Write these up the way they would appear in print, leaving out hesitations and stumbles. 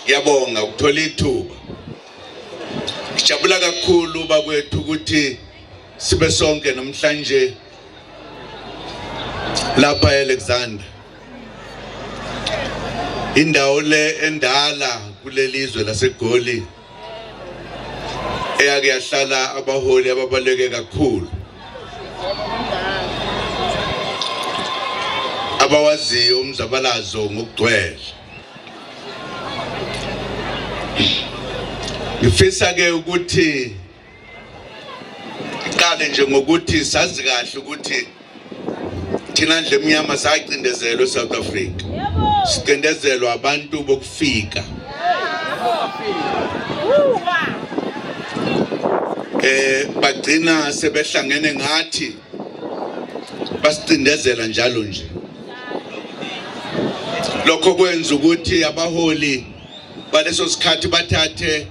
Ngiyabonga ukuthola ithuba. Ngijabula kakhulu bakwethu ukuthi sibe sonke namhlanje lapha Alexandra. Indawo le endala kulelizwe laseGoli eyake yahlala abaholi ababaleke kakhulu. Abawaziyo umzabalazo ngokugcwele. Ngifisa ke ukuthi iqale nje ngokuthi sazi kahle ukuthi thina nje emnyama sacindezelwe eSouth Africa. Sicindezelwa abantu bokufika. Bagcina sebehlangene ngathi basicindezela njalo nje. Lokho kwenza ukuthi abaholi baleso sikhathi bathathe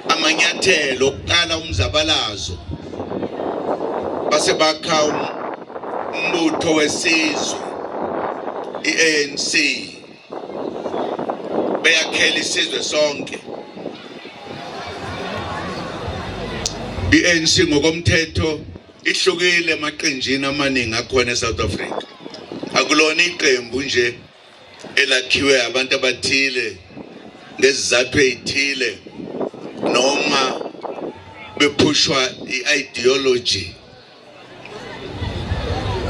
amanyathelo okuqala umzabalazo base bakha umbutho wesizwe iANC beyakhela isizwe sonke. iANC ngokomthetho ihlukile emaqenjini amaningi akhona eSouth Africa. Akulona iqembu nje elakhiwe abantu abathile ngezizathu ezithile noma bephushwa ideology.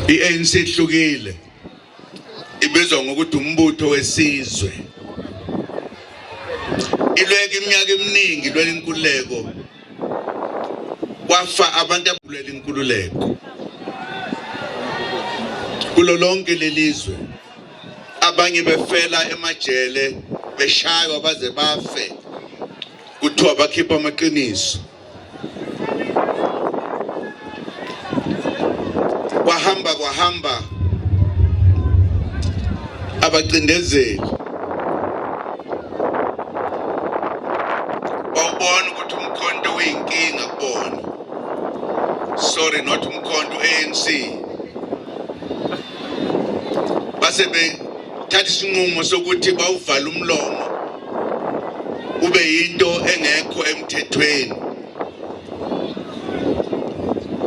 iANC ihlukile ibizwa ngokuthi umbutho wesizwe. Ilweke iminyaka eminingi lwela inkululeko, kwafa abantu abulwela inkululeko kulo lonke lelizwe. Abanye befela emajele beshaywa baze bafe kuthiwa bakhipha amaqiniso. Kwahamba abacindezeli wawubona ukuthi umkhonto uyinkinga kubona. Sorry, not umkhonto ANC. Base bethatha isinqumo sokuthi bawuvala umlomo ube yinto engekho emthethweni.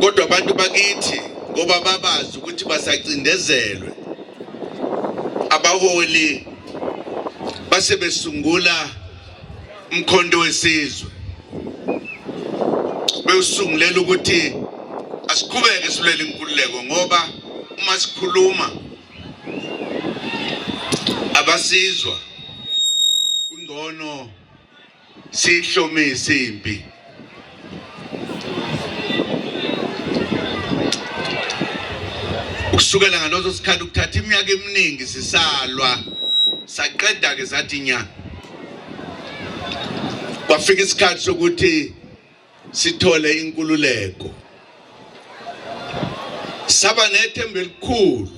Kodwa abantu bakithi ngoba babazi ukuthi basacindezelwe, abaholi base besungula umkhonto wesizwe. Bewusungulela ukuthi asiqhubeke silwele inkululeko ngoba uma sikhuluma abasizwa kungcono sihlomise impi. Ukusukela ngalozo sikhathi ukuthatha iminyaka eminingi sisalwa saqeda ke sathi nya. Kwafika isikhathi sokuthi sithole inkululeko. Saba nethemba elikhulu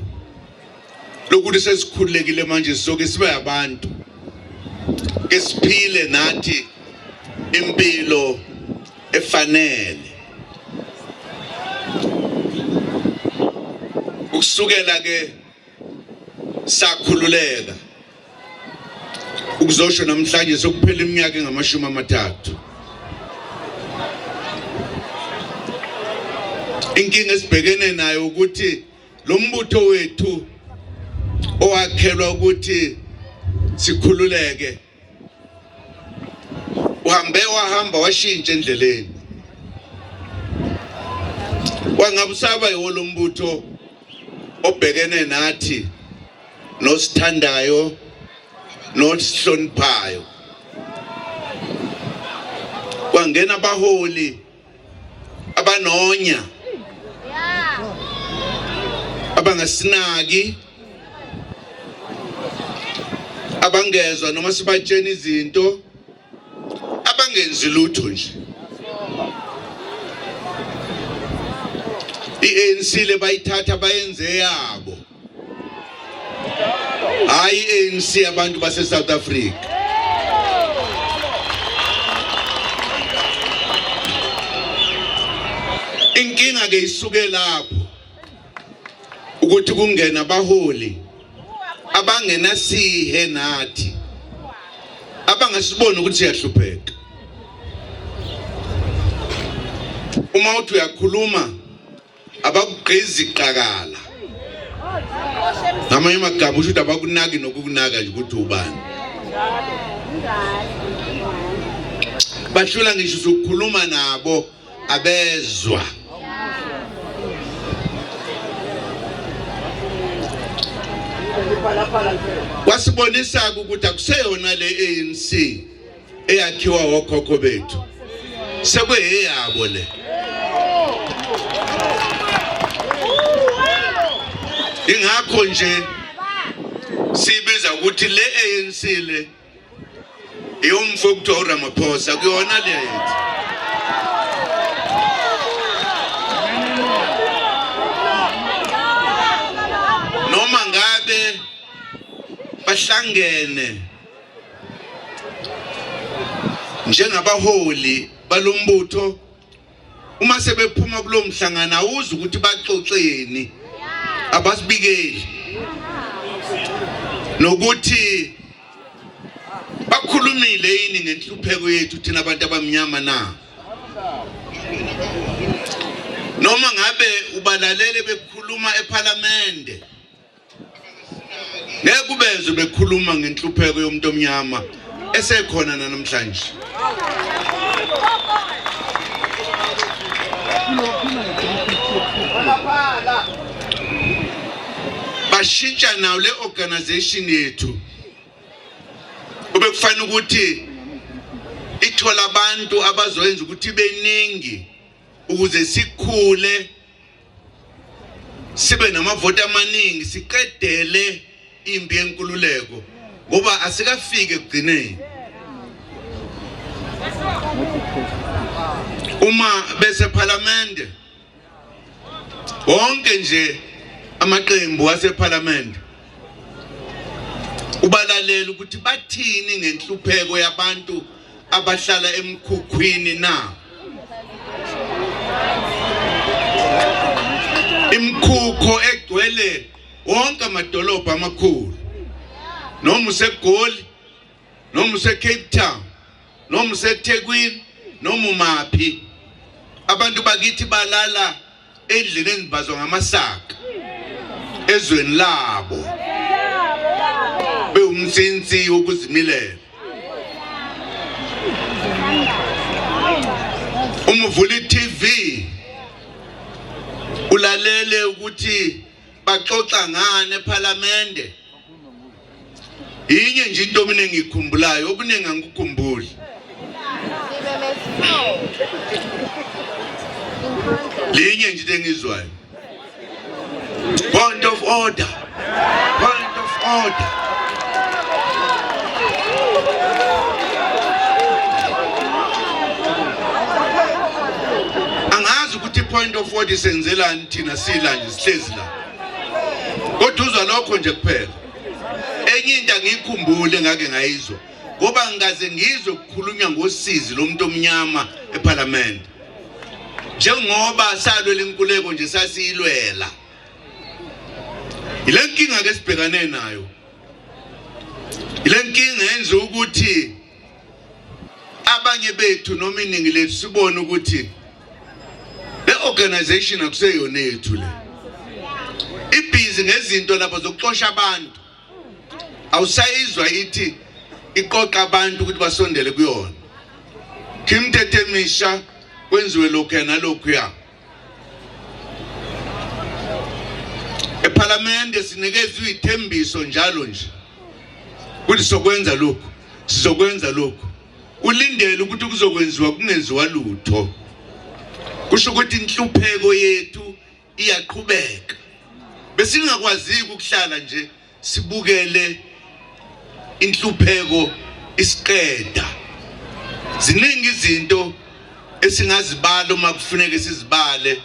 lokuthi sesikhululekile manje sizoke sibe abantu esiphile nathi impilo efanele. Ukusukela ke sakhululeka ukuzosho namhlanje sokuphela iminyaka engama-30. Inkinga esibhekene nayo ukuthi lo mbutho wethu owakhelwa ukuthi sikhululeke wahamba washintsha endleleni. Wangabusaba yiwo lo mbutho obhekene nathi nosithandayo nosihloniphayo. Kwangena abaholi abanonya abangasinaki, abangezwa noma sibatshena izinto, abangenzi lutho nje. iANC le bayithatha bayenze yabo. Hayi ANC abantu base South Africa. Inkinga ke isuke lapho ukuthi kungena abaholi abangenasihe nathi, ngasibona ukuthi siyahlupheka. Uma uthi uyakhuluma abakugqizi iqakala. Ngamanye amagama usho ukuthi abakunaki nokukunaka nje ukuthi ubani. Bashula ngisho ukukhuluma nabo abezwa. Wasibonisa ukuthi akuseyona le ANC eyakhiwa wokhokho bethu. Sekuyeyabo le. Ingakho nje sibiza ukuthi le ANC le iyomfo kuthiwa uRamaphosa kuyona le yethu. Noma ngabe bahlangene njengabaholi balombutho, uma sebephuma kulo mhlangano awuzi ukuthi baxoxeni, abasibikeli nokuthi bakhulumile yini ngenhlupheko yethu thina abantu abamnyama na. Noma ngabe ubalalele bekhuluma eParliament, ngeke kubezwe bekhuluma ngenhlupheko yomuntu omnyama esekhona namhlanje. Bashintsha nawo le organization yethu. Ubekufanele ukuthi ithola abantu abazoyenza ukuthi beningi ukuze sikhule sibe namavoti amaningi siqedele impi yenkululeko ngoba asikafike ekugcineni. Uma bese Parliament wonke nje amaqembu aseParliament ubalalela ukuthi bathini ngenhlupheko yabantu abahlala emkhukhwini na. Imkhukho egcwele wonke amadolobha amakhulu, noma useGoli, noma useCape Town, noma useThekwini, noma umaphi. Abantu bakithi balala endleleni bazwa ngamasaka ezweni labo beumzinzi wokuzimilela. Umuvula iTV ulalele ukuthi baxoxa ngane eParliament. Inye nje into mina ngikhumbulayo, okuningi angikukhumbuli. Linye nje engizwayo. Point of order. Point of order. Angazi ukuthi point of order isenzelani thina sila nje sihlezi la. Kodwa uzwa lokho nje kuphela. Enye into angikhumbule ngake ngayizwa. Ngoba ngikaze ngizwe ukukhulunywa ngosizi lomuntu omnyama eParliament. Njengoba salwela inkululeko nje sasiyilwela. Ile nkinga ke sibhekane nayo. Ile nkinga yenza ukuthi abanye bethu noma iningi lethu sibone ukuthi le organization akuseyona yethu le. Ibhizi ngezinto lapho zokuxosha abantu. Awusayizwa ithi iqoqa abantu ukuthi basondele kuyona. Kimthethe emisha kwenziwe lokho nalokho ya. eParliament sinikeza izithembiso njalo nje. Ukuthi sokwenza lokho, sizokwenza lokho. Ulindele ukuthi kuzokwenziwa kungenziwa lutho. Kusho ukuthi inhlupheko yethu iyaqhubeka. Besingakwazi ukuhlala nje sibukele inhlupheko isiqeda. Ziningi izinto esingazibala uma kufuneka sizibale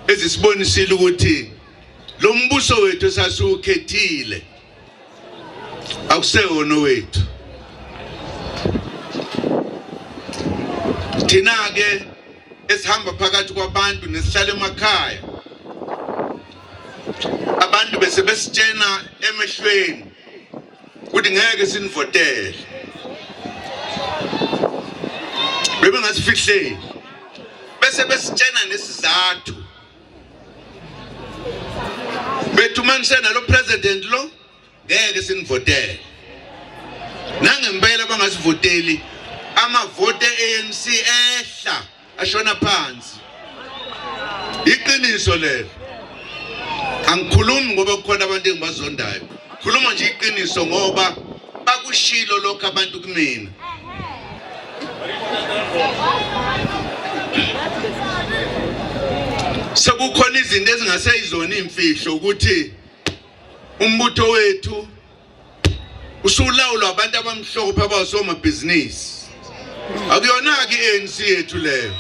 ezisibonisile ukuthi lo mbuso wethu esasukhethile akuseyona wethu. Thina ke esihamba phakathi kwabantu nesihlala emakhaya, abantu bese besitshena emehlweni ukuthi ngeke sinivotele. bebe ngasifihleli bese besitshena nesizathu bethu manisena lo president lo ngeke sinivotele nangempela bangasivoteli amavote ANC ehla ashona phansi iqiniso lelo angikhulumi ngoba kukhona abantu engibazondayo khuluma nje iqiniso ngoba bakushilo lokho abantu kumina sekukhona izinto ezingaseyizona imfihlo ukuthi umbutho wethu usulawulwa abantu abamhlophe abasomabhizinisi akuyona ke ANC yethu leyo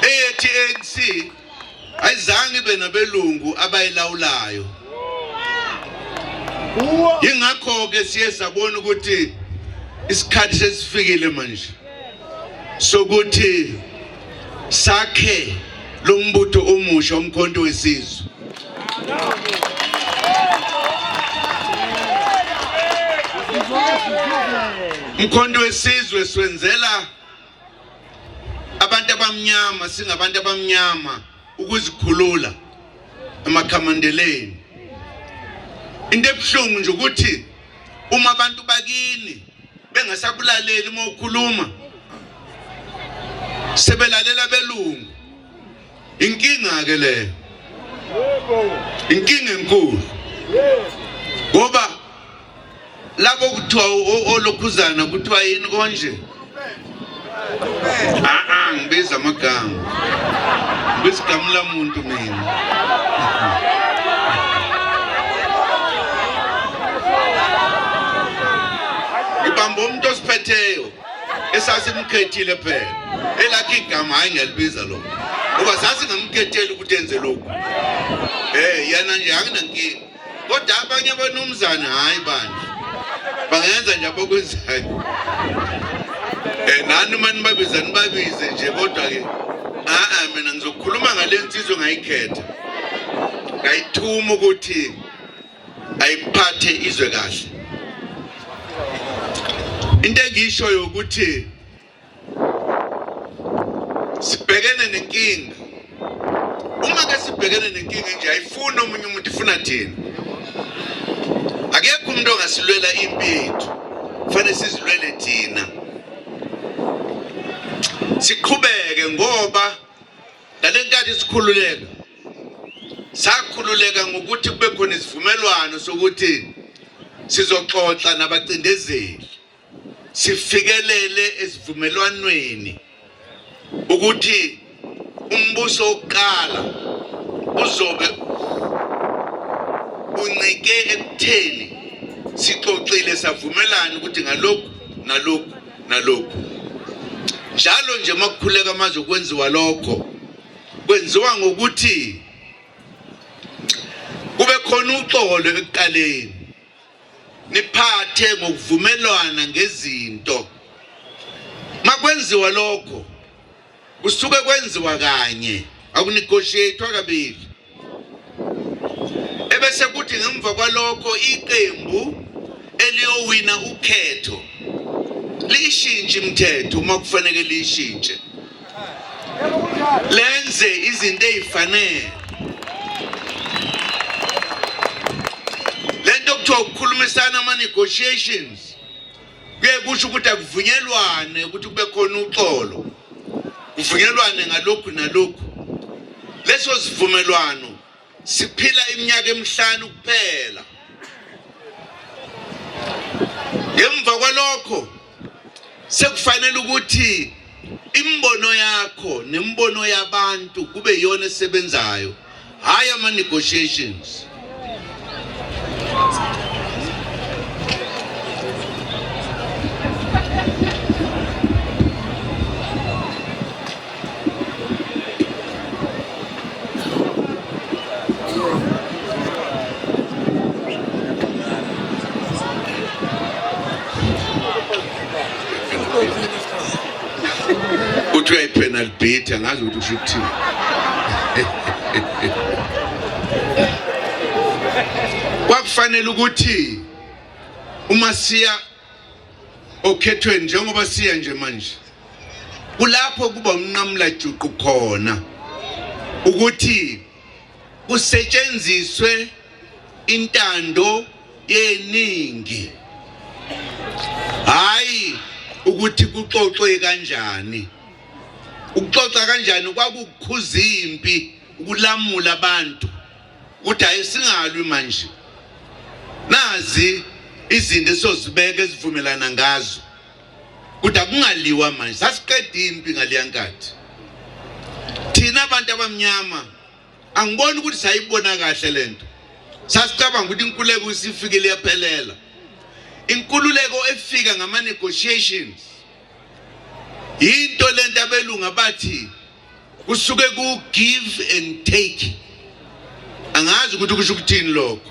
ethi ANC ayizange ibe nabelungu abayilawulayo ingakho ke siye sabona ukuthi isikhathi sesifikile manje sokuthi sakhe lo mbutho omusha umkhonto wesizwe umkhonto wesizwe swenzela abantu abamnyama singabantu abamnyama ukuzikhulula emakhamandeleni into ebuhlungu nje ukuthi uma abantu bakini bengasakulaleli uma ukhuluma sebelalela belungu inkinga ke le inkinga enkulu ngoba labo kuthiwa olokhuzana kuthiwa yini konje ngibiza amagama ngisigamula umuntu mina ibamba umuntu osiphetheyo esasimkhethile phela elakhe igama hayi ngiyalibiza lo ngoba sasingamkhetheli ukuthi enze lokho yana nje akunankinga kodwa abanye abanomzana hayi bandla bangenza nje abakwenzayo nani mani babize nje kodwa ke mina ngizokhuluma ngale nsizwe ngayikhetha ngayithuma ukuthi ayiphathe izwe kahle into engishoyo ukuthi sibhekene nenkinga uma ke sibhekene nenkinga nje ayifuni omunye umuntu ifuna thina akekho umuntu ongasilwela impi yethu kufanele sizilwele thina siqhubeke ngoba ngalenkathi sikhululeka sakhululeka ngokuthi kube khona isivumelwano sokuthi sizoxoxa nabacindezeli sifikelele esivumelwanweni ukuthi umbuso oqala uzobe uncike ekutheni sixoxile savumelana ukuthi ngalokhu nalokhu njalo nje makukhuleka amazwe kwenziwa lokho kwenziwa ngokuthi kube khona uxolo ekuqaleni niphathe ngokuvumelwana ngezinto makwenziwa lokho kusuke kwenziwa kanye akunegotiate kabili ebese kuthi ngemva kwalokho iqembu eliyowina ukhetho lishintshe imithetho uma kufanele lishintshe lenze izinto ezifanele lento kuthiwa ukukhulumisana ama negotiations kuye kusho ukuthi akuvunyelwane ukuthi kube khona uxolo kuvunyelwane ngalokhu nalokhu leso sivumelwano siphila iminyaka emihlanu kuphela ngemva kwalokho sekufanele ukuthi imbono yakho nembono yabantu kube yona esebenzayo hayi ama negotiations uthi penal beat angazi ukuthi usho ukuthini kwakufanele ukuthi uma siya okhethweni njengoba siya nje manje kulapho kuba umnqamla juqu khona ukuthi kusetshenziswe intando yeningi hayi ukuthi kuxoxwe kanjani ukuxoxa kanjani kwakukhuza impi ukulamula abantu ukuthi ayisingalwi manje nazi izinto esozibeka ezivumelana ngazo ukuthi akungaliwa manje sasiqeda impi ngaliyankathi thina abantu abamnyama angiboni ukuthi sayibona kahle lento sasicabanga ukuthi inkululeko isifikile yaphelela inkululeko efika ngama negotiations into lento abelunga bathi kusuke ku give and take angazi ukuthi kusho ukuthini lokho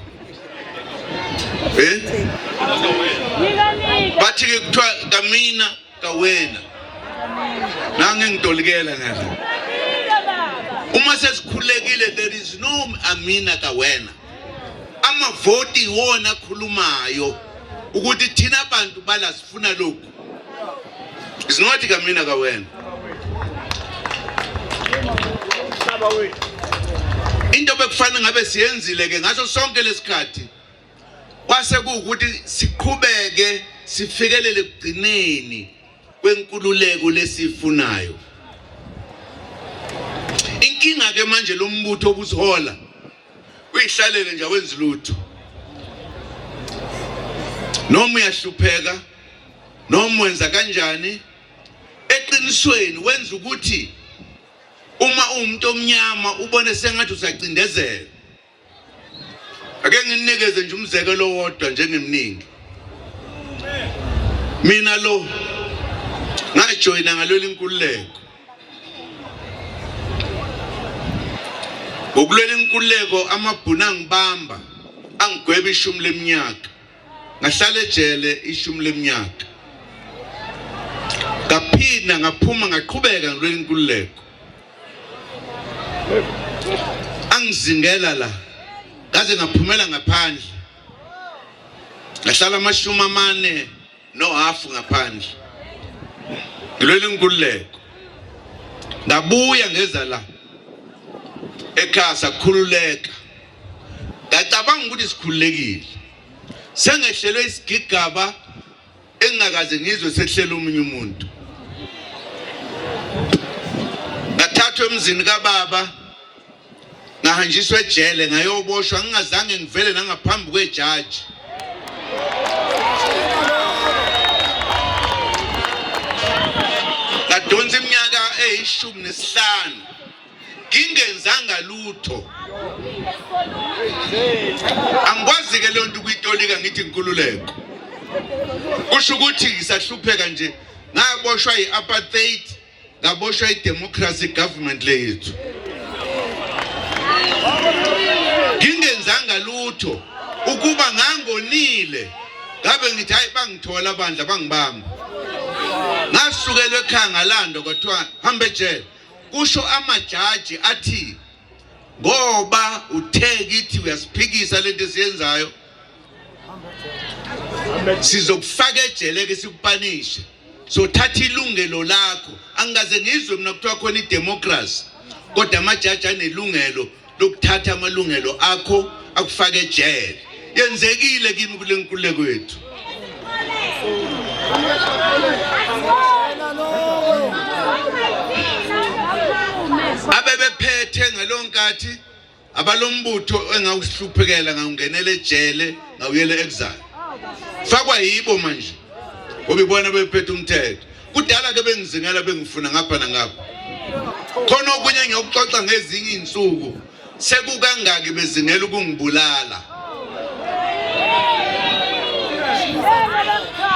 bathi ke kuthiwa kamina kawena nange ngitolikela ngale uma sesikhulekile there is no amina kawena amavoti iwona akhulumayo ukuthi thina abantu bala sifuna lokhu is not kamina kawena into bekufanele ngabe siyenzile ke ngaso sonke lesikhathi kwase kuukuthi siqhubeke sifikelele ekugcineni kwenkululeko lesifunayo inkinga ke manje lo mbutho obusihola uyihlalele nje wenza lutho noma uyahlupheka noma wenza kanjani eqinisweni wenza ukuthi uma umuntu omnyama ubone sengathi usacindezela ake nginikeze nje umzekelo wodwa njengemningi mina lo ngajoyina ngalolu inkululeko ngokulwela inkululeko amabhuna ngibamba angigweba ishumi leminyaka ngahlala ejele ishumi leminyaka ngaphinda ngaphuma ngaqhubeka ngilwela inkululeko angizingela la ngaze ngaphumela ngaphandle ngahlala amashumi amane no half ngaphandle ngilwela inkululeko ngabuya ngeza la ekhaya sakhululeka ngacabanga ukuthi sikhululekile sengehlelwe isigigaba engakaze ngizwe sehlela umunye umuntu ngathathwa emzini kababa ngahanjiswa ejele ngayoboshwa ngingazange ngivele nangaphambi kwejaji ngadonsa iminyaka e15 ngingenzanga lutho angikwazi ke le nto ukuyitolika ngithi inkululeko kusho ukuthi ngisahlupheka nje ngaboshwa yi-apartheid ngaboshwa i-democracy government lethu ngingenzanga lutho ukuba ngangonile ngabe ngithi hayi bangithola abandla bangibamba ngasukelwe ekhaya ngalando kwathiwa hambe ejele kusho amajaji athi ngoba uthekithi uyasiphikisa lento esiyenzayo sizokufaka ejele ke sikupanishe so thatha ilungelo lakho angikaze ngizwe mina kuthiwa khona idemocracy kodwa amajaji anelungelo lokuthatha amalungelo akho akufaka ejele yenzekile kimi kule nkululeko yethu abebephethe ngalonkathi abalombutho engawuhluphekela ngawungenela ejele ngawuyele exile fakwa yibo manje ngoba ibona bephethe umthetho kudala ke bengizingela bengifuna ngapha nangapha khona okunye ngiyokuxoxa ngezinye insuku sekukangaki bezingela ukungibulala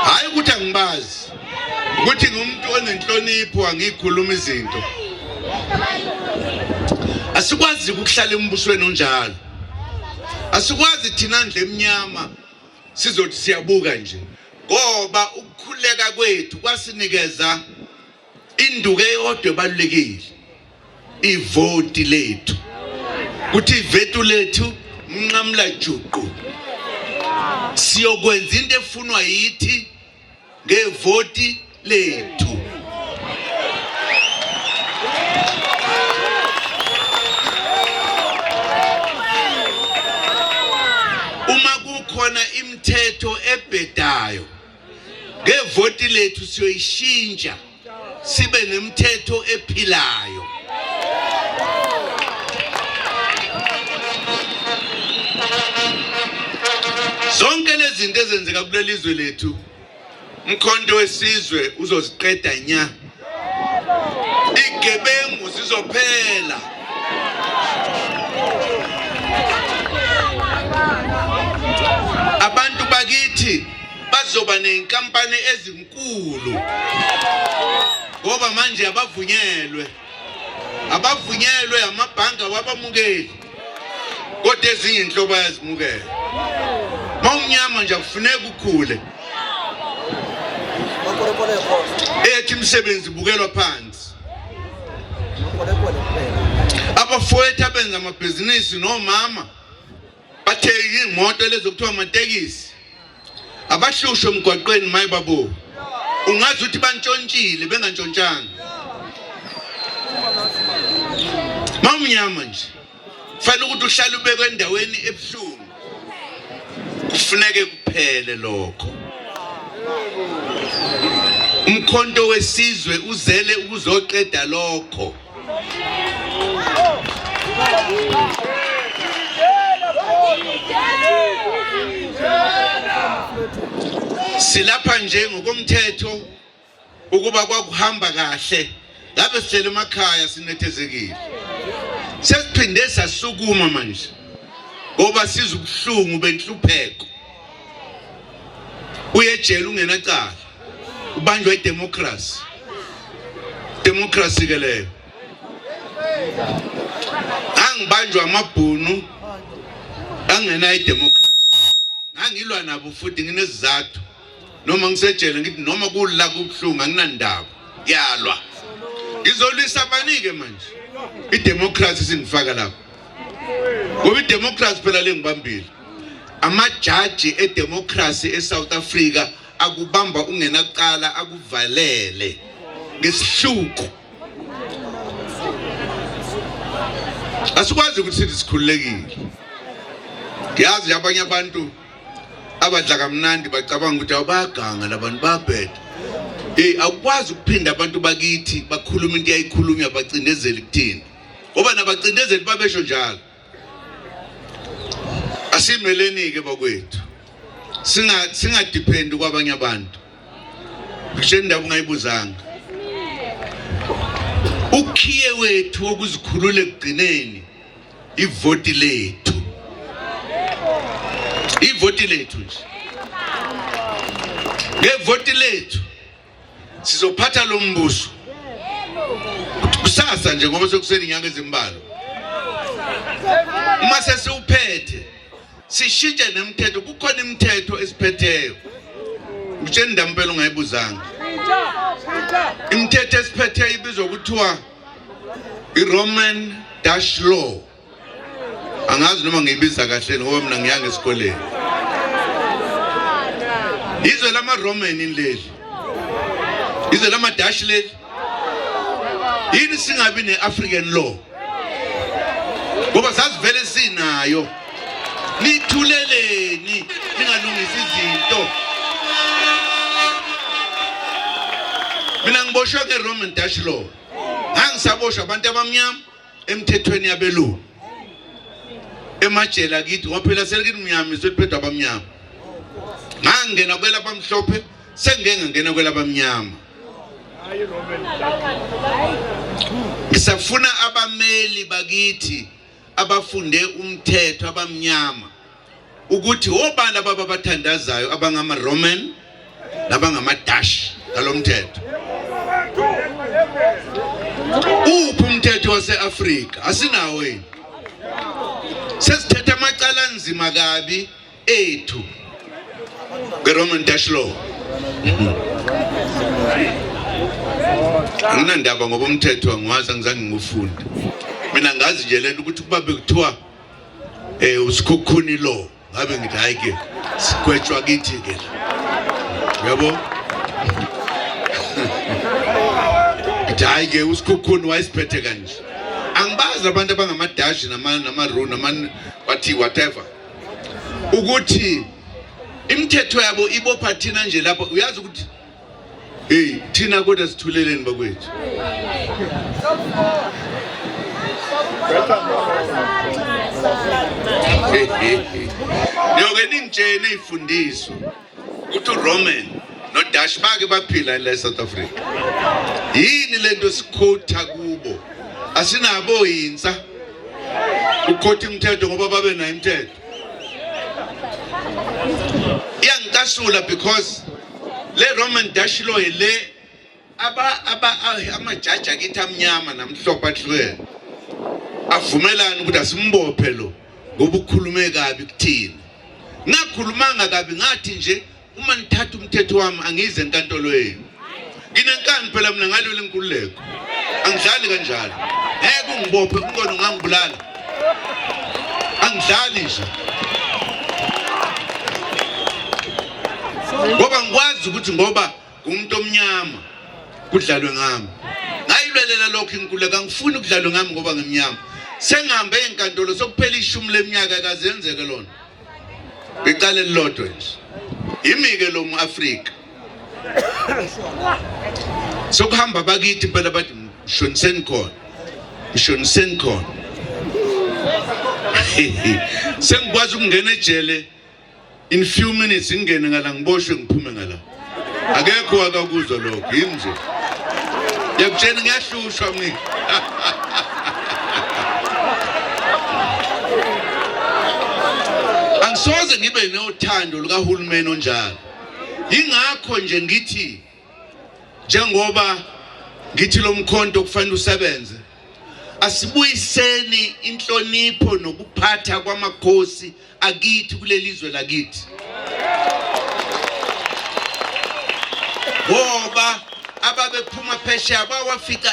hayi ukuthi angibazi ukuthi ngumuntu onenhlonipho angikhuluma izinto asikwazi ukuhlala embusweni onjalo asikwazi thina ndle emnyama sizothi siyabuka nje ngoba ukukhuleka kwethu kwasinikeza induku eyodwa ebalulekile ivoti lethu kuthi ivetu lethu mnqamla juqu siyokwenza into efunwa yithi ngevoti lethu. Uma kukhona imithetho ebhedayo ngevoti lethu siyoyishintsha sibe nemithetho ephilayo. Zonke lezi zinto ezenzeka kuleli izwe lethu umkhonto wesizwe uzoziqeda nya. Igebengu zizophela. Abantu bakithi bazoba nenkampani ezinkulu ngoba manje abavunyelwe amabhanka wabamukeli kodwa ezinye inhlobo yazimukela. Mawumnyama nje kufuneka ukukhule. Ethi imisebenzi bukelwa phansi. Abafowethu abenza amabhizinisi nomama bathenge imoto lezokuthiwa amatekisi. Abahlushwe emgwaqweni mayibabo. Ungazi ukuthi bantshontshile bengantshontshanga. Mawumnyama nje fanele ukuthi uhlale ubekwe endaweni ebuhlungu. Kufuneke kuphele lokho. Umkhonto wesizwe uzele ukuzoqeda lokho. Silapha nje ngokomthetho ukuba kwakuhamba kahle. Ngabe sihlele emakhaya sinethezekile. Sesiphinde sasukuma manje. Ngoba siza ubuhlungu benhlupheko. Uyejela ungenacala. Ubanjwa idemocracy. Democracy ke leyo. Angibanjwa amabhunu. Angena idemocracy. Angilwa nabo futhi nginesizathu. Noma ngisejele ngithi noma kula kubuhlungu anginandaba. Yalwa. Ngizolwisa abanike manje. Idemocracy singifaka lapho. Ngoba idemocracy phela lengibambile. Amajaji edemocracy eSouth Africa akubamba ungenaqala akuvalele ngesihluku. Asikwazi ukuthi sikhululekile. Ngiyazi abanye abantu abadla kamnandi bacabanga ukuthi awubaganga labantu babheda. Awukwazi ukuphinda abantu bakithi bakhuluma into yayikhulunywa bacindezeli kuthini. Ngoba nabacindezeli babesho njalo. Asimeleni ke bakwethu. Singadepend kwabanye abantu. Ngisho indaba ungayibuzanga. Ukhiye wethu okuzikhulula ekugcineni ivoti lethu. Ivoti lethu nje. Ngevoti lethu sizophatha lo mbuso. Kusasa nje ngoba sekuseni inyanga ezimbalwa. Uma sesiuphethe sishintshe nemithetho kukhona imithetho esiphetheyo. Ngitshela ndampela ungayibuzanga. Imithetho esiphetheyo ibizwa ukuthiwa iRoman Dutch law. Angazi noma ngiyibiza kahle ngoba mina ngiyanga esikoleni. Izwe lama Roman inleli. Izwe lama Dutch leli. Yini singabi neAfrican law? Ngoba sasivele sinayo. Nithuleleni ningalungisa izinto. Mina ngiboshwe ngeRoman Dutch law. Angisaboshwa abantu abamnyama emthethweni yabelungu. Emajela kithi ngophela selikithi mnyama iseliphethwa abamnyama. Ngangena kwelapha mhlophe sengengena kwelapha mnyama. Ngisafuna abameli bakithi abafunde umthetho abamnyama ukuthi obani ababathandazayo abangama Roman nabangama Dutch ngalomthetho. Uphi umthetho waseAfrika asinawo yini? Sesithetha amacala nzima kabi ethu ngeRoman Dutch law. Anginandaba ngoba umthetho angiwazi angizange ngufunda. Mina ngazi nje lento ukuthi kuba bekuthiwa usikhukhuni law ngabe ngithi hayi ke sikwetshwa kithi ke. Yabo ayike usikhukhuni wayisiphethe kanje angibazi abantu abangamadashi nama wathi whatever ukuthi imithetho yabo ibopha thina nje lapho uyazi ukuthi hey thina kodwa sithuleleni bakwethu yoke ningitshene ifundiso ukuthi uRoman noDash bake baphila la eSouth Africa yini lento sikhotha kubo asinabo yinsa ukhotha imithetho ngoba babe nayo imithetho iyangicasula because le Roman Dash law le amajaji akithi amnyama namhlophe ahlukene avumelana ukuthi asimbophe lo ngoba ukukhulume kabi kuthina ngakhulumanga kabi ngathi nje uma nithatha umthetho wami angize enkantolo yenu nginenkani phela mina ngalolu inkululeko angidlali kanjalo ngeke ungibophe umkono ngangibulala angidlali nje ngoba ngikwazi ukuthi ngoba umuntu omnyama kudlalwe ngami ngayilwelela lokho inkululeko angifuni ukudlalwe ngami ngoba ngimnyama sengihambe enkantolo sokuphela ishumi leminyaka kazenzeke lona beqale lilodwa nje imike lo muAfrika sokuhamba bakithi phela bathi mshonisen khona sengikwazi ukungena ejele in few minutes ngingene ngala ngiboshwe ngiphume ngala akekho akakuzwa lokho yimi nje yakutshela ngiyahlushwa mina angisoze ngibe nothando lukaHulumeni onjalo ingakho nje ngithi njengoba ngithi lo mkhonto kufanele usebenze asibuyiseni inhlonipho nokuphatha kwamakhosi akithi kulelizwe lakithi ngoba ababephuma phesheya bawafika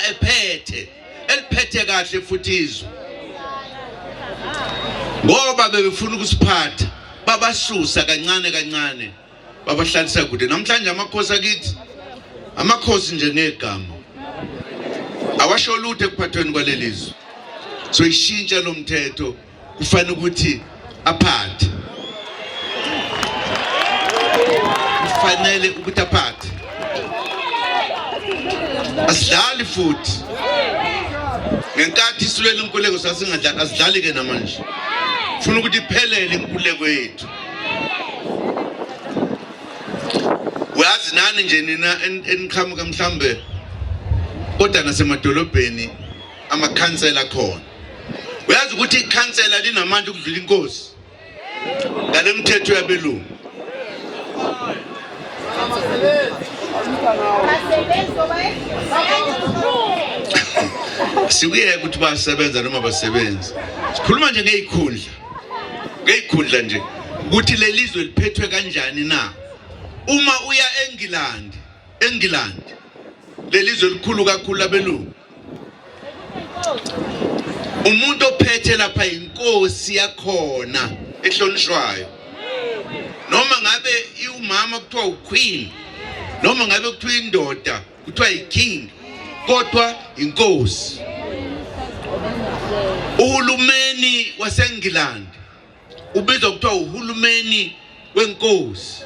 eliphethe kahle futhi izwe ngoba bebefuna ukusiphatha babasusa kancane babahlalisa kude namhlanje amakhosi akithi amakhosi nje negama awasho lutho ekuphathweni kwalelizwe so ishintsha lo mthetho kufanele ukuthi aphathe kufanele ukuthi aphathe asidlali futhi ngenkathi isulele inkululeko sasingadlali asidlali ke namanje ufuna ukuthi iphelele inkululeko yethu uyazi nani nje nina eniqhamuka mhlambe kodwa nasemadolobheni amakhansela khona uyazi ukuthi ikhansela linamandla ukudlula inkosi ngale mthetho yabelungu sibuye ukuthi basebenza noma basebenza sikhuluma nje ngeyikhundla nje ukuthi lelizwe liphethwe kanjani na uma uya eNgilandi lelizwe likhulu kakhulu labelungu umuntu ophethe lapha inkosi yakhona ehlonishwayo noma ngabe iumama kuthiwa uqueen noma ngabe kuthiwa indoda kuthiwa iking kodwa inkosi uhulumeni waseNgilandi ubizwa kuthiwa uhulumeni wenkosi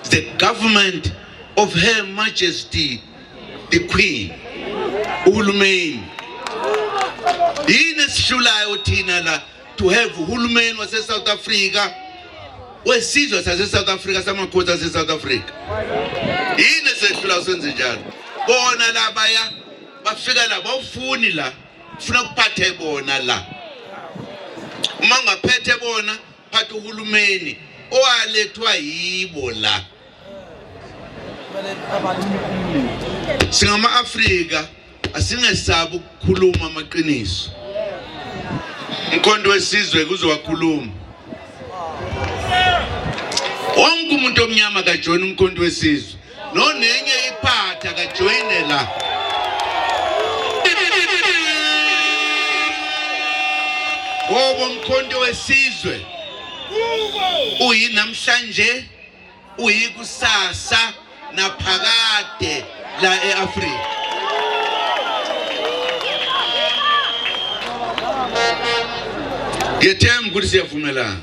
the government of Her Majesty the Queen uhulumeni yini esihlulayo thina la to have uhulumeni wase South Africa wesizwe sase South Africa samakhosi ase South Africa yini esihlulayo senze njalo bona labaya bafika la bawufuni la ufuna ukuphathe bona la uma ngaphethe bona phatha uhulumeni owalethwa yibo la singama Afrika asingesabi ukukhuluma amaqiniso umkhonto wesizwe kuzowakhuluma wonke umuntu omnyama kajoin umkhonto wesizwe nonenye iphatha kajoine la ngoba umkhonto wesizwe uyinamhlanje uyikusasa naphakade la eAfrika Ngiyethemba ukuthi siyavumelana.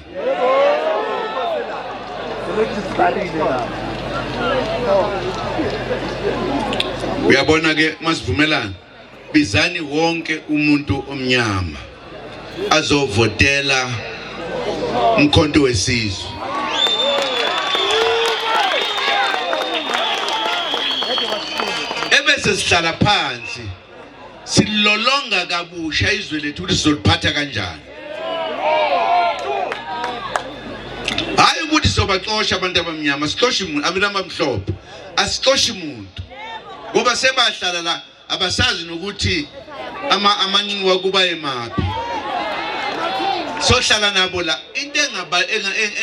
Uyabona ke masivumelana bizani wonke umuntu omnyama azovotela umkhonto wesizwe. Ebese sihlala phansi silolonga kabusha izwe lethu ukuthi sizoliphatha kanjani. Hayi ukuthi sobaxosha abantu abamnyama, sixoshe umuntu abantu abamhlophe, asixoshe umuntu. Ngoba sebahlala la abasazi nokuthi amaningi wakuba emaphi. Sohlala nabo la into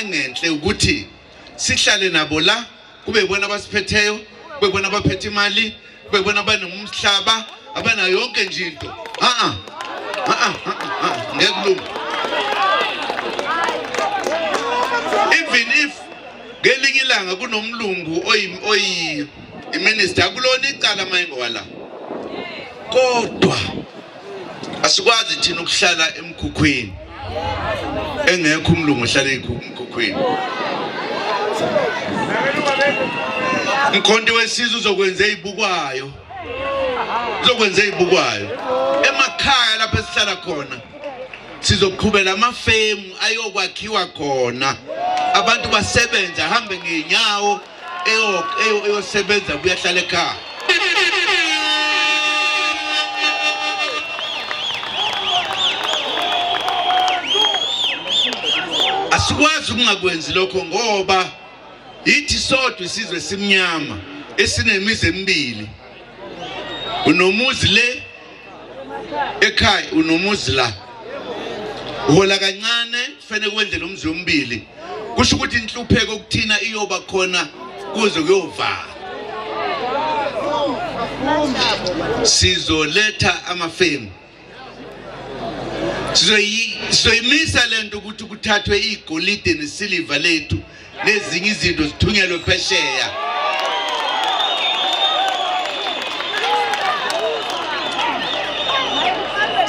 engenhle ukuthi sihlale nabo la kube bona abasiphetheyo, kube bona abaphethe imali, kube bona abanomhlaba, abana yonke nje into. Ngekulunga. Even if ngelinye ilanga kunomlungu oyi iminister kulona icala mayingwala. Kodwa asikwazi thina ukuhlala emkhukhweni engekho umlungu ohlala emkhukhweni. Umkhonto wesizwe uzokwenza izibukwayo. Uzokwenza izibukwayo. Emakhaya lapho esihlala khona sizoqhubela amafemu ayokwakhiwa khona. Abantu basebenza hambe ngenyawo eyosebenza kuyahlala ekhaya. Asikwazi ukungakwenzi lokho ngoba yithi sodwa isizwe simnyama esinemizi emibili. Unomuzi le ekhaya, unomuzi la. Uhola kancane kufanele kwenzele umzi omibili. Kusho ukuthi inhlupheko ukuthina iyoba khona kuze kuyovala. Sizoletha amafemu. Sizoyimisa lento ukuthi kuthathwe igolide nesiliva lethu nezinye izinto zithunyelwe phesheya.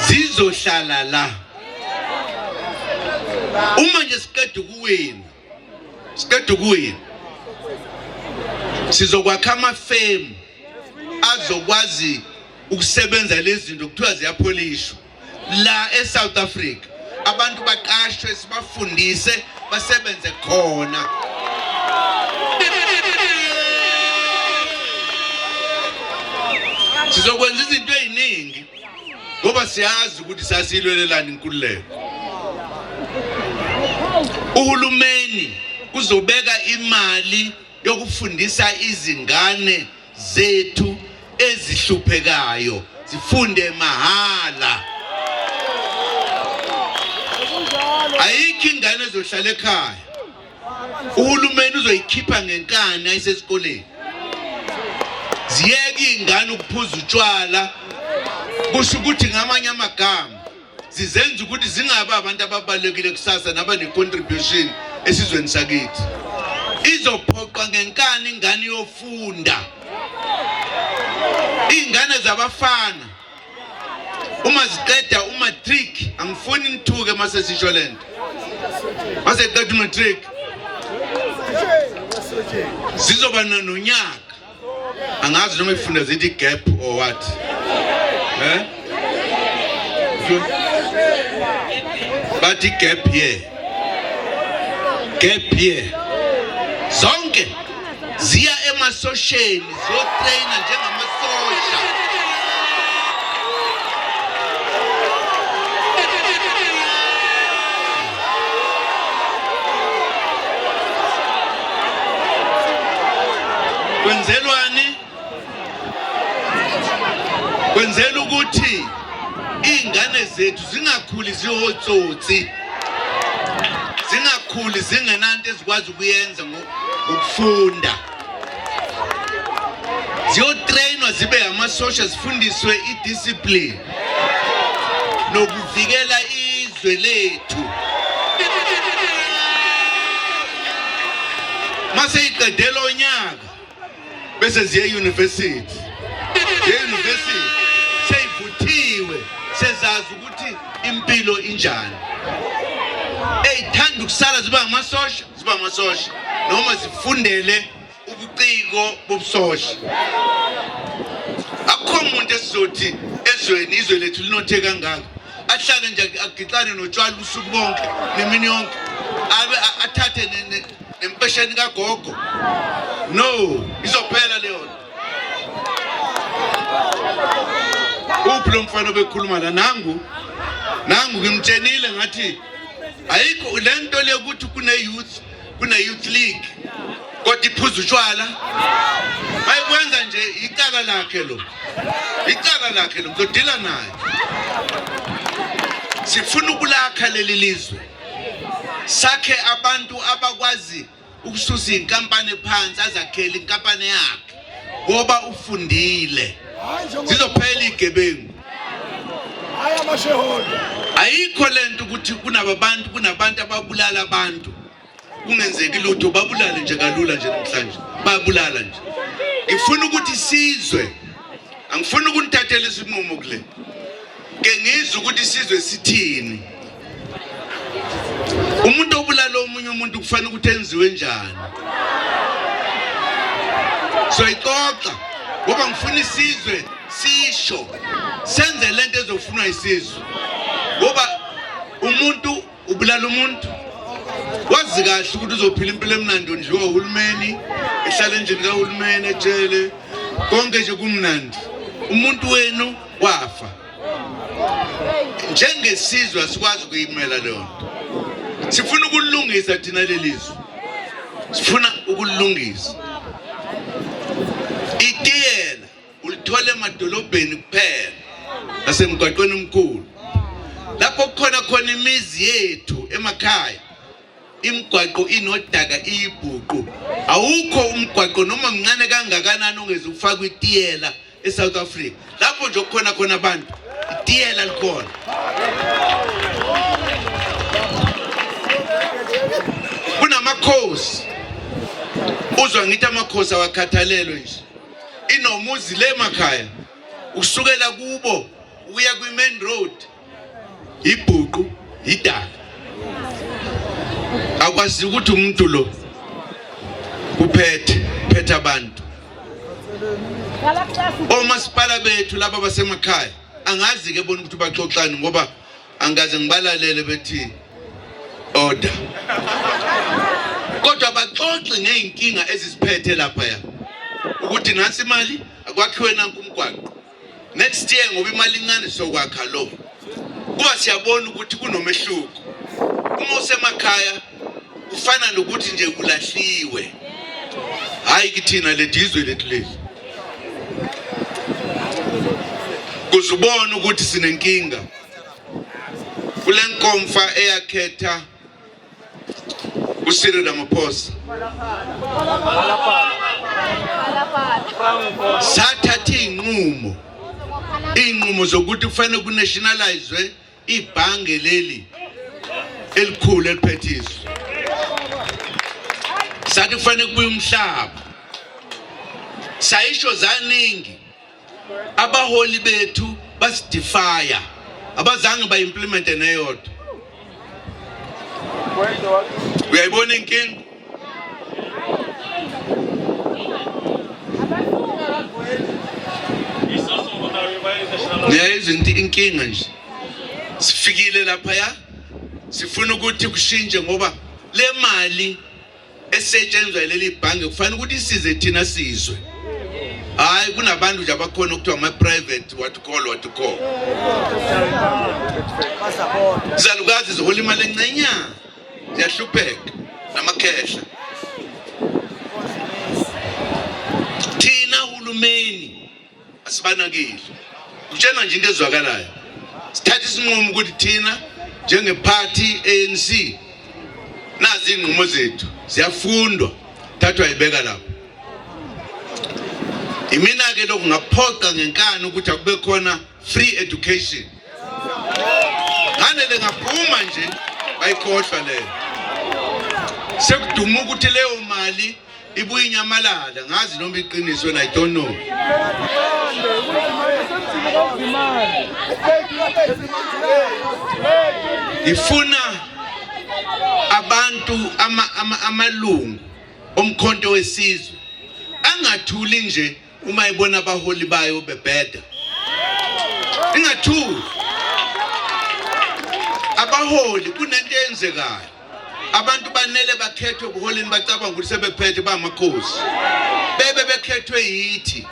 Zizohlala la. Uma nje siqeda ukuwina sizokwakha amafemu azokwazi ukusebenza lezi zinto kuthiwa ziyapolishwa la eSouth Africa. Abantu baqashwe sibafundise basebenze khona. Sizokwenza izinto eziningi ngoba siyazi ukuthi sasilwelelana inkululeko. Uhulumeni uzobeka imali yokufundisa izingane zethu ezihluphekayo zifunde mahala. Ayikho ingane ezohlala ekhaya. Uhulumeni uzoyikhipha ngenkani ayisesikoleni. Ziyeke ingane ukuphuza utshwala. Kusho ukuthi ngamanye amagama zizenza ukuthi zingabe abantu ababalekile kusasa nabane contribution esizweni sakithi. Izophoqa ngenkani ingane yofunda. Ingane zabafana uma ziqeda umatric angifuni nithuke mase sisho lento. Mase qeda umatric zizoba nonyaka. Angazi noma ifunda zithi gap or what. But gap year. Gap year. Zonke ziya emasosheni zotraina njengamasosha. Kwenzelwani? Kwenzela ukuthi ingane zethu zingakhuli zihotsotsi. Zingakhuli zingenanto ezikwazi ukuyenza ngokufunda. Ziyotrainwa zibe amasosha zifundiswe idiscipline nokuvikela izwe lethu. Mase iqedela onyaka bese ziye university. University seyivuthiwe sezazi ukuthi impilo injani. eyithanda ukusala ziba amasosha noma zifundele ubuciko bobusosha. Akho umuntu esizothi ezweni izwe lethu linothe kangaka ahlale nje agixane notshwala usuku bonke nemini yonke abe athathe nempesheni kagogo. No, izophela leyo. Uphi lo mfana obekhuluma la nangu ngimtshenile ngathi ayikho lento le ukuthi kune youth league kodwa iphuza utshwala. Bayikwenza nje icala lakhe lo ngizodila naye. Sifuna ukulakha leli lizwe sakhe abantu abakwazi ukususa inkampani phansi azakhela inkampani yakhe ngoba ufundile. Sizophela igebengu. Ayikho lento ukuthi kunabantu ababulala abantu kungenzeki lutho babulale nje kalula nje namhlanje babulala nje. Ngifuna ukuthi sizwe, angifuna ukunithathela isinqumo kule. Ke ngizwe ukuthi sizwe sithini. Umuntu obulala omunye umuntu kufanele ukuthi enziwe njani. So ixoxa ngoba ngifuna isizwe sisho senze lento ezofunwa isizwe. Ngoba umuntu ubulala umuntu wazi kahle ukuthi uzophila impilo emnandi nje uhulumeni ehlala endlini kahulumeni ejele konke nje kumnandi. Umuntu wenu wafa. Njengesizwe asikwazi ukuyimela leyo nto. Sifuna ukulungisa thina lelizwe. Sifuna ukulungisa. Itiyela ulithole emadolobheni kuphela nasemgwaqweni omkhulu. Lapho khona imizi yethu emakhaya. Imigwaqo inodaka iyibhuqu. Awukho umgwaqo noma mncane kangakanani ongeze ufakwe itiyela eSouth Africa. Lapho nje khona abantu itiyela likhona. Kunamakhosi. Uzwa ngithi amakhosi awakhathalelwe nje. Inomuzi le emakhaya usukela kubo uya kwi-main road ibhuqu idaka. Akwazi ukuthi umuntu lo uphethe abantu. Omasipala bethu laba basemakhaya angazi ke bona ukuthi baxoxani ngoba angaze ngibalalele bethi order. Kodwa baxoxe ngeenkinga ezisiphethe lapha ya. Ukuthi nasi imali akwakhiwe nanku umgwaqo. Next year ngoba imali incane sokwakha lo. Kuba siyabona ukuthi kunomehluko. Uma usemakhaya ufana nokuthi nje kulahliwe. Hayi kithina ledizwe lethu leli. Kuzubona ukuthi sinenkinga. Kule nkomfa eyakhetha uSiril Ramaphosa. Sathatha inqumo zokuthi kufanele kunationalizwe ibhange leli elikhulu eliphethiswe. Sathi kufanele kubuye umhlaba. Sayisho zaningi. Abaholi bethu basidefya. Abazange ba-implement neyodwa. Uyayibona inkinga? Niyayizwa inkinga nje. Sifikile lapha ya. Sifuna ukuthi kushintshe ngoba le mali esetshenzwa leli bhange kufanele ukuthi isize thina sizwe. Hayi kunabantu nje abakhona ukuthiwa ama-private what to call. Izalukazi zihola imali encenyana. Ziyahlupheka namakhehla. Thina hulumeni asibanakile. Kutshena nje into ezwakalayo. Sithatha isinqumo ukuthi thina njengeparty ANC nazi inqumo zethu ziyafundwa thathwa ibeka lapho. Imina ke lokhu ngaphoqa ngenkani ukuthi akube khona free education. Ngane ngaphuma nje bayikhohlwa leyo. Sekuduma ukuthi leyo mali ibuye inyamalala ngazi noma iqiniso wena I don't know. abantu amalungu omkhonto wesizwe angathuli nje uma ibona abaholi bayo bebheda. Ingathuli. Abaholi kunento eyenzekayo. Abantu banele bakhethwe ubuholini bacabanga ukuthi sebephethe bamakhosi. Bebe bekhethwe yithi.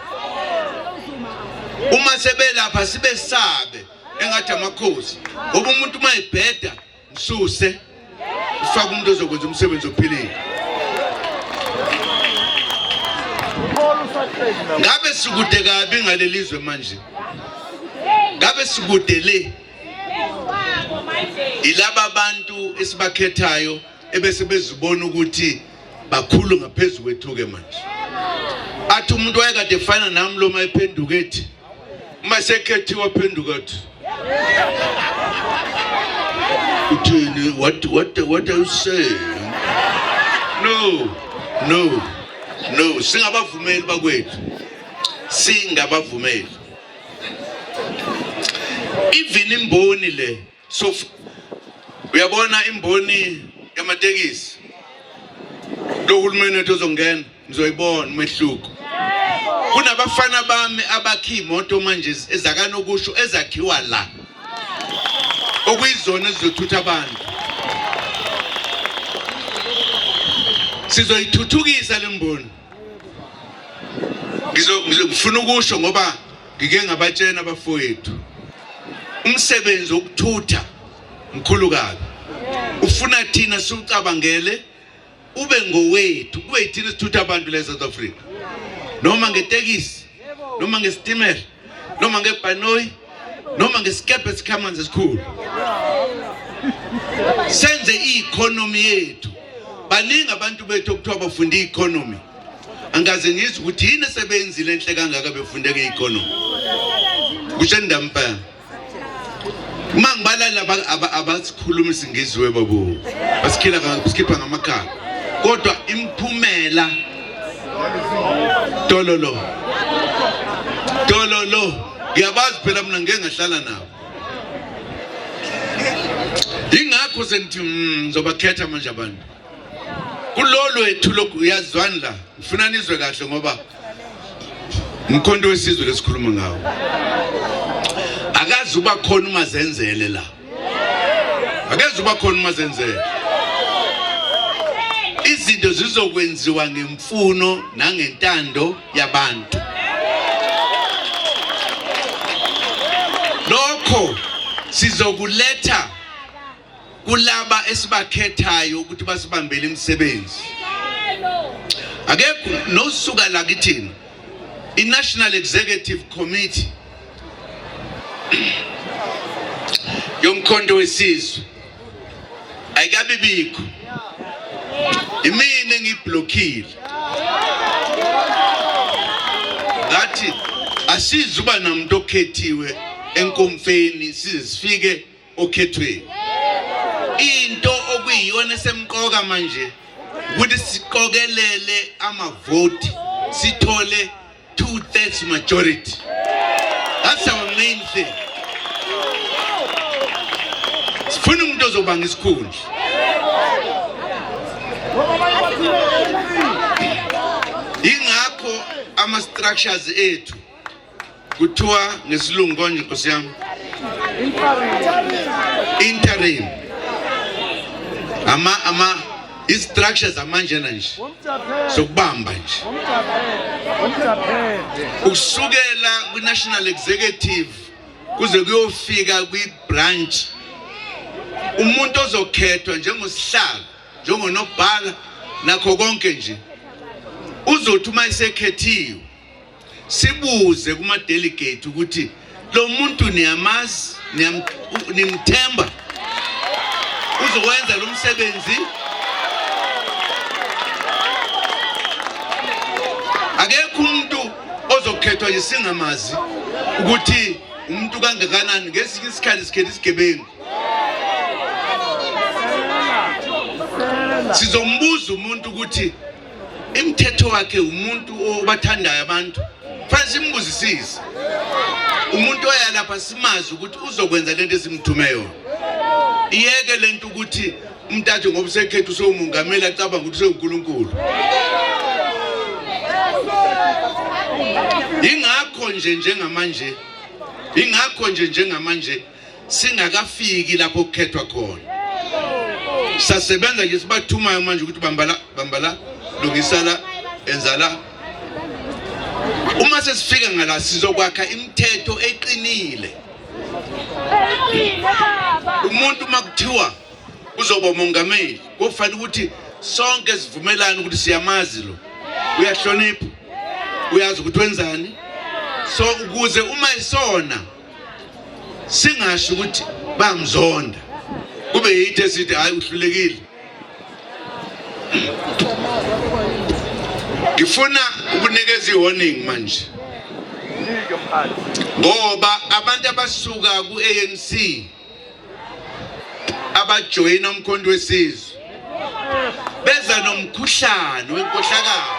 Uma sebelapha sibesabe engathi amakhosi. Ngoba umuntu uma ebheda msuse ufaka umuntu ozokwenza umsebenzi ophilile. Ngabe sikude kabi ngalelizwe manje. Ngabe sikude le. Ilaba abantu esibakhethayo ebese bezibona ukuthi bakhulu ngaphezulu kwethu ke manje. Athi umuntu wayekade efana nami lo mayiphenduka ethi uma sekhethiwa waphenduka ethi uthini what are you saying? No, singabavumeli bakwethu. Singabavumeli. Even imboni le so uyabona imboni yamatekisi lo hulumeni wethu uzongena nizoyibona umehluko. Kunabafana bami abakhi imoto manje ezakanokusho ezakhiwa la okuyizona ezizothutha abantu. Sizoyithuthukisa lemboni. Ngizofuna ukusho ngoba ngike ngabatshena abafowethu. Umsebenzi wokuthutha mkhulu kabi. Ufuna thina siucabangele ube ngowethu. Kube yithina sithutha abantu le South Africa. Noma ngetekisi, noma ngesitimela, noma ngebhanoyi, noma ngesikebhe esikhamanzi esikhulu. Senze i-economy yethu. Baningi abantu bethu okuthiwa bafunda i-economy. Angaze ngizwe ukuthi yini sebenzile enhle kangaka befunde nge-economy. Kusho ndampa. Uma ngibala laba abasikhuluma isingizwe babo. Basikhipa ngamakhala. Kodwa imphumela Tololo. Ngiyabazi phela mina ngeke ngahlala nabo. Ingakho sengithi ngizobakhetha manje abantu. Kulolo wethu lokhu uyazwana la. Ufuna nizwe kahle ngoba umkhonto wesizwe lesikhuluma ngawo. Akazi uba khona umazenzele la. Akazi uba khona umazenzele. Izinto zizokwenziwa ngemfuno nangentando yabantu. Lokho sizokuletha kulaba esibakhethayo ukuthi basibambele imisebenzi. Akekho nosuka la kithina. I-National Executive Committee yomkhonto wesizwe ayikabi bikho. Imini ngiblockile. Ngathi asizuba namuntu okhethiwe enkomfeni size sifike okhethweni. Into okuyiyona esemqoka manje ukuthi siqokelele amavoti sithole 2/3 majority. That's our main thing. Sifuna umuntu ozobanga isikhundla. Ingakho ama structures ethu kuthiwa ngesilungu konje Nkosi yami interim. Structures amanje nje sokubamba nje usukela ku National Executive kuze kuyofika kwi branch. Umuntu ozokhethwa njengosihlalo njengonobhala nakho konke nje uzothi uma isekhethiwe sibuze kuma delegate ukuthi lo muntu niyamazi nimthemba uzokwenza lo msebenzi. Akekho umuntu ozokhethwa nje singamazi ukuthi umuntu kangakanani ngesinye isikhathi sikhetha isigebengu. Sizombuza umuntu ukuthi imithetho wakhe umuntu obathandayo abantu. Fanele simbuzisise. Umuntu oyalapha simazi ukuthi uzokwenza lento esimthume yona. Iyeke lento ukuthi umntathu ngoba usekhetha usomungameli acabanga ukuthi usenkulunkulu. Ingakho njengamanje singakafiki lapho kukhethwa khona. Sasebenza nje sibathumayo manje ukuthi bambala lungisala enzala. Uma sesifika ngala sizokwakha imithetho eqinile. Umuntu makuthiwa uzoba umongameli kufanele ukuthi sonke sivumelane ukuthi siyamazi lo. Uyahlonipha. Uyazi ukuthi wenzani. So ukuze uma isona singasho ukuthi bamzonda. Kube yithi esithi hayi uhlulekile. Ngifuna ukunikeza iwarning manje. Ngoba abantu abasuka ku-ANC abajoyina umkhonto wesizwe beza nomkhuhlane wenkohlakalo.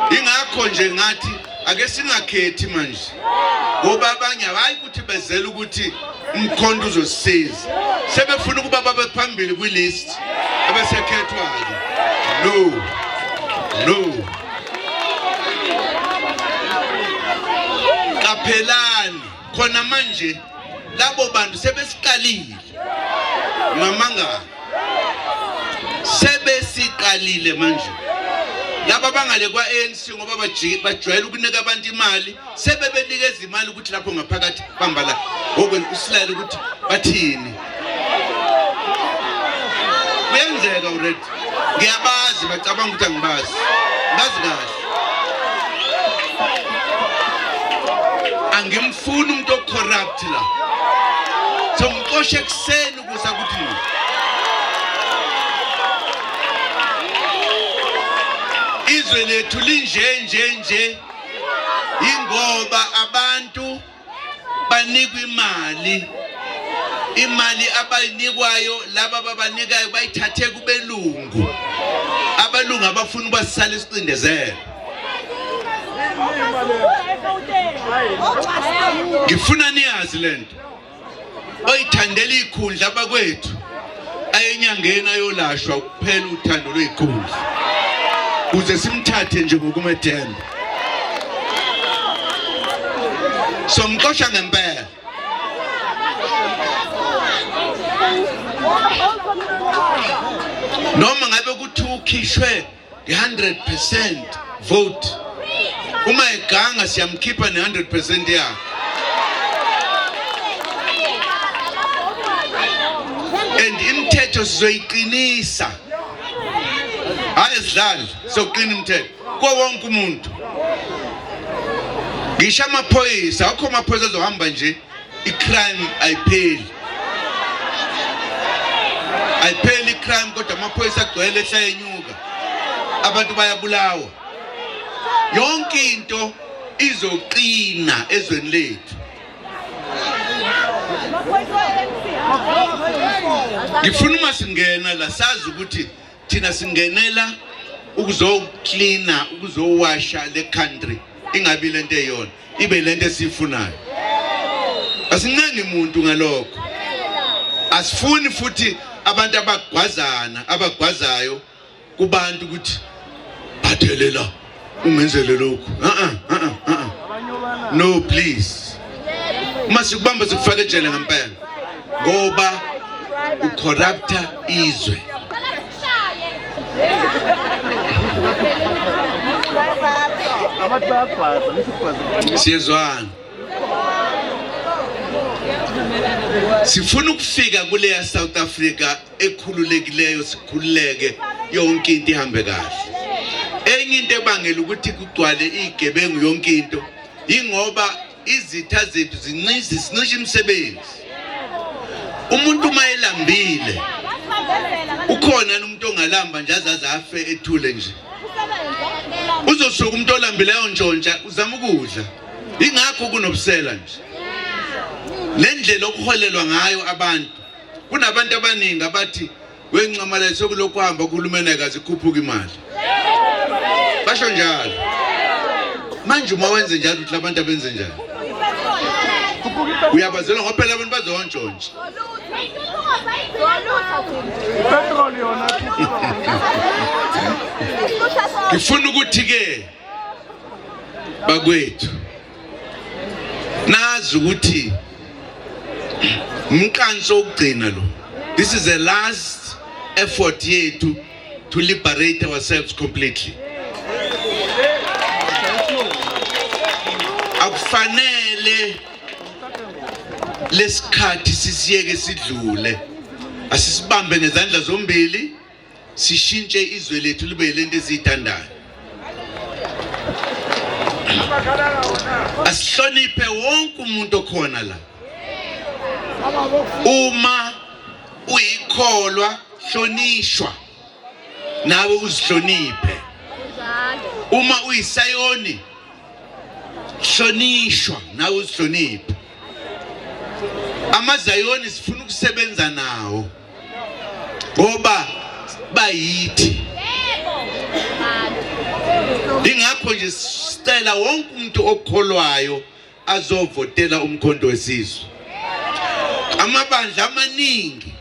Ingakho nje ngathi ake singakhethi manje. Ngoba abanye hayi ukuthi bezela ukuthi umkhonto uzosisiza. Sebefuna ukuba babe phambili kwilist abesekhethwayo. No. Kaphelani khona manje labo bantu sebesiqalile. Ngamanga sebesiqalile manje. Laba bangale kwa ANC ngoba bajwayele ukunika abantu imali sebebenikeza imali ukuthi lapho ngaphakathi bambala ngokwenza usilale ukuthi bathini. Kuyenzeka already. Ngiyabazi bacabanga ukuthi angibazi. Ngazi kahle. Angimfuni umuntu ocorrupt la. So mqoshe kuseni ukuza ukuthi izwe lethu linje ingoba abantu banikwa imali abayinikwayo laba babanikayo bayithathe kubelungu. Abalungu abafuna basisala isicindezelo. Ngifuna niyazi lento. Oyithandela ikhundla abakwethu ayenyangeni ayolashwa kuphela uthando lwezikhundla. Uze simthathe nje ngokumethemba. So mqosha ngempela. Noma ngabe kuthi ukhishwe 100% vote. Uma eganga siyamkhipha ne100% yakhe. And imithetho sizoyiqinisa. Ayesidlali soqina imithetho kwa wonke umuntu. Ngisho amaphoyisa akho amaphoyisa azohamba nje icrime ayipheli. Ayipheli icrime kodwa amaphoyisa agcwele ehlayenyuka. Abantu bayabulawa. Yonke into izoqina ezweni lethu. Ngifuna uma singena la sazi ukuthi thina singenela ukuzocleana ukuzowasha le country ingabi lento eyona ibe lento esifunayo. Asincengi umuntu ngalokho. Asifuni futhi abantu abagwazayo kubantu ukuthi bathelela ungenzele lokho. No please. Uma sikubamba sikufake ejele ngempela ngoba ucorrupta izwe. Siyezwana. Sifuna ukufika kule ya South Africa ekhululekileyo sikhululeke yonke into ihambe kahle. Enye into ebangela ukuthi kugcwale igebengu yonke into ingoba izitha zethu zincisha imisebenzi. Umuntu mayelambile ukhona umuntu ongalamba nje azazafe ethule nje. Uzosuka umuntu olambileyo ntshontsha uzama ukudla. Ingakho kunobusela nje. Lendlela okuholelwa ngayo abantu. Kunabantu abaningi abathi wenqamala sokulokhu hamba kuhulumeni akazi ikhuphuka imali. Basho njalo. manje uma wenze njalo uthi abantu abenze njani uyabazela ngoba phela abantu bazontshontsha ngifuna ukuthi ke bakwethu nazi ukuthi umqanso ogcina lo this is the last effort yethu to liberate ourselves completely akufanele lesikhathi sisiyeke sidlule asisibambe ngezandla zombili sishintshe izwe lethu libe lento esiyithandayo asihloniphe wonke umuntu okhona la uma uyikholwa hlonishwa nawe uzihloniphe uma uyisayoni hlonishwa nawe uzihloniphe amazayoni sifuna ukusebenza nawo ngoba bayithi ingakho nje sicela wonke umuntu okholwayo azovotela umkhonto wesizwe amabandla amaningi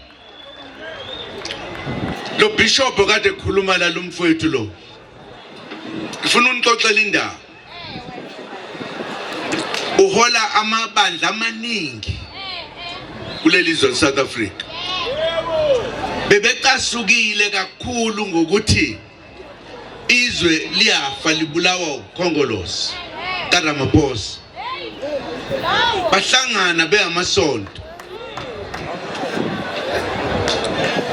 lo bishop kade ekhuluma la lumfowethu lo ngifuna unixoxela indaba uhola amabandla amaningi kuleli zwe South Africa bebecasukile kakhulu ngokuthi izwe liyafa libulawa ukhongolosi kaRamaphosa bahlangana beyamasonto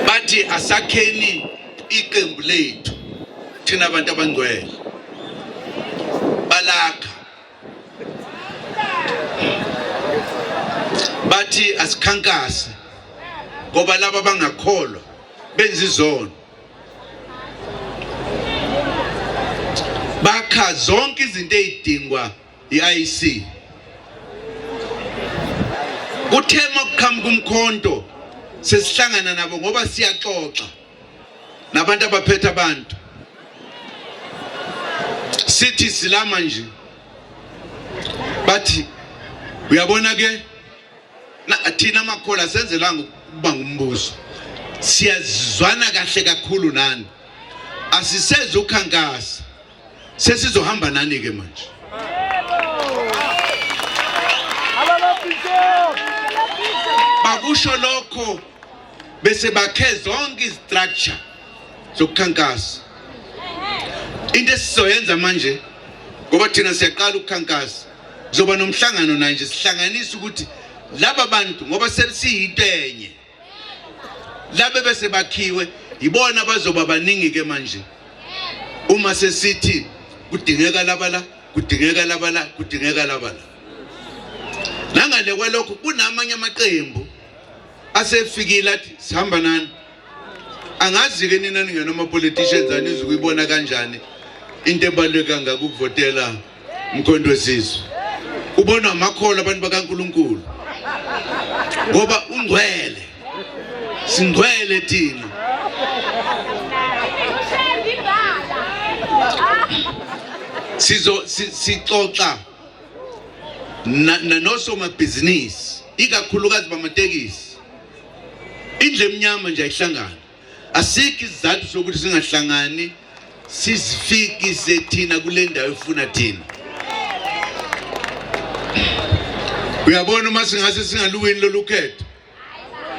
bathi asakheni iqembu lethu thina abantu abangcwele balakha bathi asikhankase ngoba laba bangakholwa benza izono bakha zonke izinto ezidingwa iIC kuthema ukuqhamuka umkhonto sesihlangana nabo ngoba siyaxoxa nabantu abaphethe abantu sithi silama nje bathi uyabona ke thina amakhola senzelanga ukuba ngumbuso siyazizwana kahle kakhulu nani asiseze ukhankasa sesizohamba nani ke manje bakusho lokho bese bakhe zonke istructure zokukhankasa into esizoyenza manje ngoba thina siyaqala ukukhankasa kuzoba nomhlangano nanje sihlanganisa ukuthi laba bantu ngoba sesiyinto enye labe bese bakhiwe yibona bazoba baningi ke manje uma sesithi kudingeka labala kudingeka labala kudingeka labala nangale kwalokho kunamanye amaqembu asefikile athi sihamba nani angazi ke nina ningena ama politicians anizi kuyibona kanjani into ebaleka ngakuvotela umkhonto wesizwe ubona amakhola abantu bakaNkuluNkulu ngoba ungcwele singcwele thina sixoxa nanosoma business ikakhulukazi bamatekisi indle emnyama nje ayihlangana asikho isizathu sokuthi singahlangani sizifikise thina kule ndawo efuna thina uyabona uma singase singaluwini lolukhetho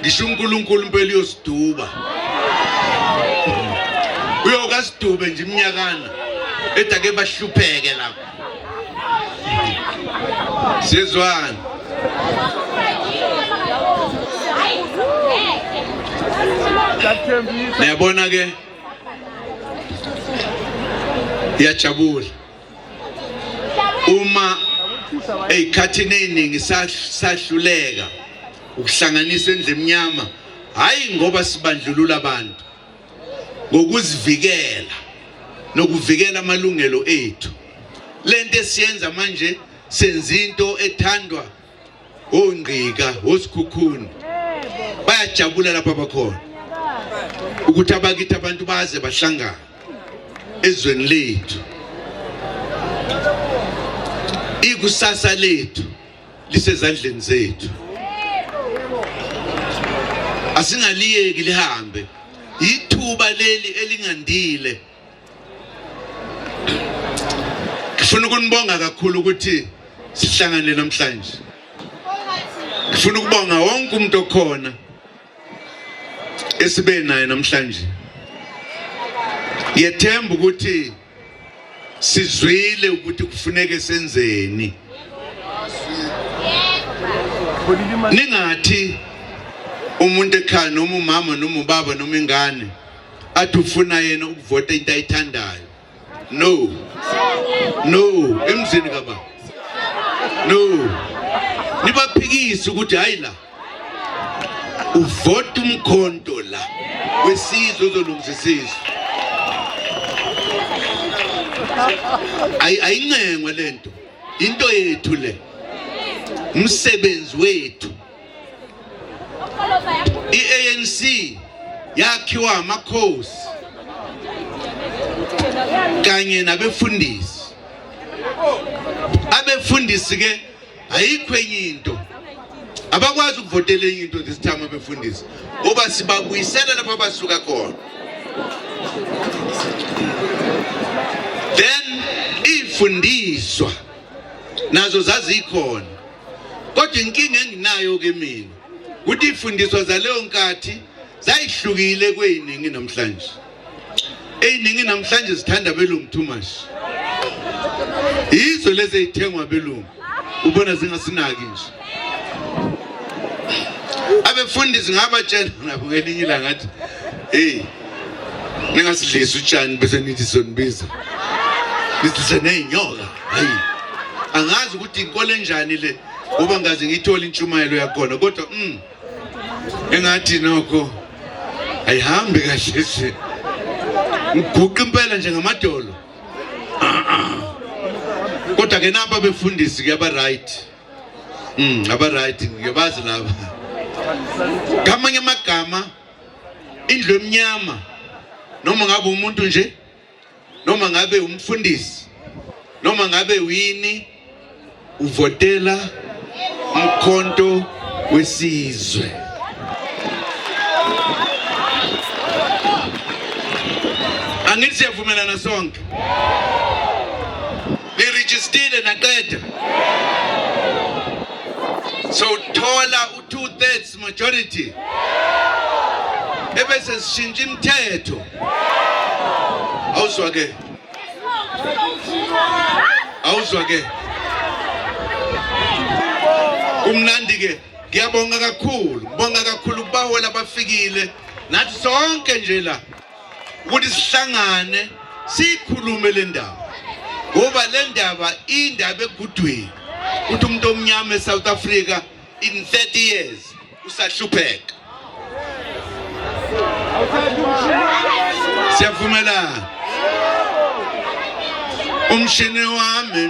ngisho uNkulunkulu impela uyosiduba uyokasidube nje iminyakana edake bahlupheke lapho sizwana niyabona ke yajabula uma eyikhathini eziningi sahluleka ukuhlanganisa endle emnyama hayi ngoba sibandlulula abantu ngokuzivikela nokuvikela amalungelo ethu lento esiyenza manje senza into ethandwa ongqika osikhukhuni bayajabula lapha abakhona ukuthi abakithi abantu baze bahlangana ezweni lethu ikusasa lethu lisezandleni zethu. Asingaliyeki lihambe. Ithuba leli elingandile. Ngifuna ukunibonga kakhulu ukuthi sihlangane namhlanje. Ngifuna ukubonga wonke umuntu okhona esibe naye namhlanje. Ngiyethemba ukuthi sizwile ukuthi kufuneke senzeni. Ningathi umuntu ekhaya noma umama noma ubaba noma ingane athi ufuna yena ukuvota into ayithandayo. No. Emzini kaba. No. Nibaphikisa ukuthi hayi la uvota umkhonto la wesizwe ozolungisa isizwe. Ayingengwe lento. Into yethu le. Umsebenzi wethu. I-ANC yakhiwa amakhosi kanye nabefundisi. Abefundisi ke ayikho enye into abakwazi ukuvotela enye into this time abefundisi ngoba sibabuyisela lapho basuka khona. Then ifundiswa nazo zazikhona kodwa inkinga enginayo ke mina ukuthi ifundiswa zaleyo nkathi zayihlukile kweyiningi namhlanje. Eyiningi namhlanje sithanda belungu too much. Izo lezi ezithengwa belungu ubona zingasinaki nje. Abefundisi ngabatshela nabo ngelinye ilanga ngathi ningasidlisa utshani bese nithi sonbiza. Nisise nezinyoka. Hayi. Angazi ukuthi inkolo enjani le ngoba ngaze ngithola intshumayelo yakhona kodwa engathi nokho ayihambi kahle nje. Ngiguqa impela nje ngamadolo. Kodwa ke napa befundisi kuyaba right. Aba right ngiyabazi laba. Ngamanye amagama indlu emnyama noma ngabe umuntu nje noma ngabe umfundisi noma ngabe uyini uvotela umkhonto wesizwe. Angithi siyavumelana sonke. Niregistered naqeda. So thola u2/3 majority. Ebese sishintsha imithetho. Awuzwa ke? Kumnandi ke ngiyabonga kakhulu. Ngibonga kakhulu kubahola abafikile nathi sonke nje la ukuthi sihlangane sikhulume le ndaba. Ngoba le ndaba indaba egudweni. Ukuthi umuntu omnyama eSouth Africa in 30 years usahlupheka. Siyavumelana. Umshene wami